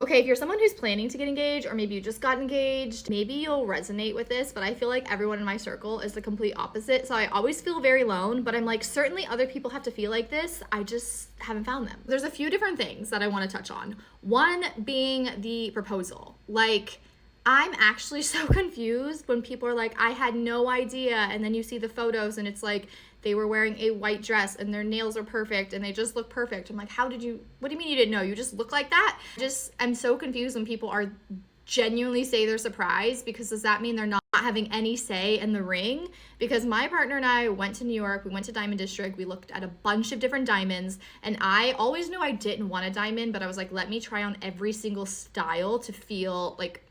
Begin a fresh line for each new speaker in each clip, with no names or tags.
Okay, if you're someone who's planning to get engaged, or maybe you just got engaged, maybe you'll resonate with this, but I feel like everyone in my circle is the complete opposite. So I always feel very alone, but I'm like, certainly other people have to feel like this. I just haven't found them. There's a few different things that I want to touch on. One being the proposal. Like, I'm actually so confused when people are like, I had no idea. And then you see the photos and it's like, they were wearing a white dress and their nails are perfect and they just look perfect. I'm like, what do you mean you didn't know? You just look like that? I'm so confused when people are genuinely say they're surprised, because does that mean they're not having any say in the ring? Because my partner and I went to New York, we went to Diamond District, we looked at a bunch of different diamonds, and I always knew I didn't want a diamond, but I was like, let me try on every single style to feel like,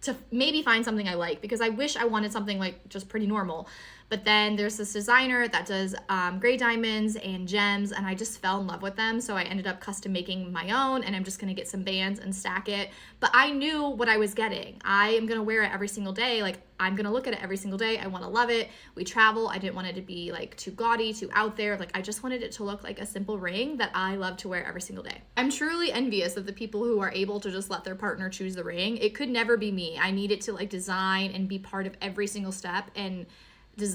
to maybe find something I like, because I wish I wanted something like just pretty normal. But then there's this designer that does gray diamonds and gems, and I just fell in love with them. So I ended up custom making my own, and I'm just gonna get some bands and stack it. But I knew what I was getting. I am gonna wear it every single day. Like, I'm gonna look at it every single day. I wanna love it. We travel. I didn't want it to be like too gaudy, too out there. Like, I just wanted it to look like a simple ring that I love to wear every single day. I'm truly envious of the people who are able to just let their partner choose the ring. It could never be me. I need it to like design and be part of every single step. And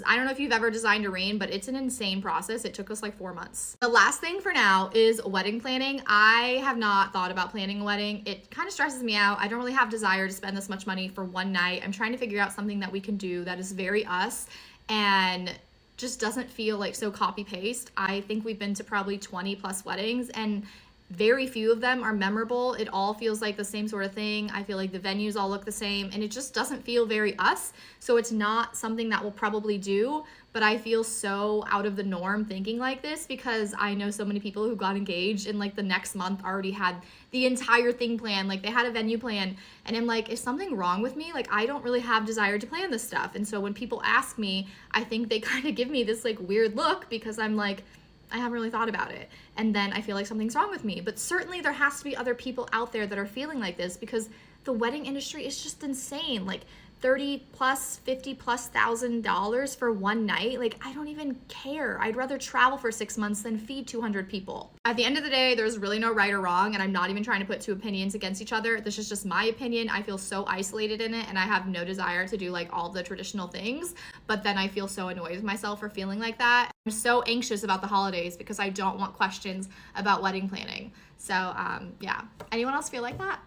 I don't know if you've ever designed a ring, but it's an insane process. It took us like 4 months. The last thing for now is wedding planning. I have not thought about planning a wedding. It kind of stresses me out. I don't really have desire to spend this much money for one night. I'm trying to figure out something that we can do that is very us and just doesn't feel like so copy paste. I think we've been to probably 20 plus weddings, and very few of them are memorable. It all feels like the same sort of thing. I feel like the venues all look the same, and it just doesn't feel very us. So it's not something that we'll probably do, but I feel so out of the norm thinking like this, because I know so many people who got engaged and like the next month already had the entire thing planned. Like, they had a venue plan, and I'm like, is something wrong with me? Like, I don't really have desire to plan this stuff. And so when people ask me, I think they kind of give me this like weird look, because I'm like, I haven't really thought about it. And then I feel like something's wrong with me. But certainly there has to be other people out there that are feeling like this, because the wedding industry is just insane. Like, 30 plus, 50 plus $1,000 for one night. Like, I don't even care. I'd rather travel for 6 months than feed 200 people. At the end of the day, there's really no right or wrong, and I'm not even trying to put two opinions against each other. This is just my opinion. I feel so isolated in it, and I have no desire to do like all the traditional things, but then I feel so annoyed with myself for feeling like that. I'm so anxious about the holidays because I don't want questions about wedding planning. So yeah. Anyone else feel like that?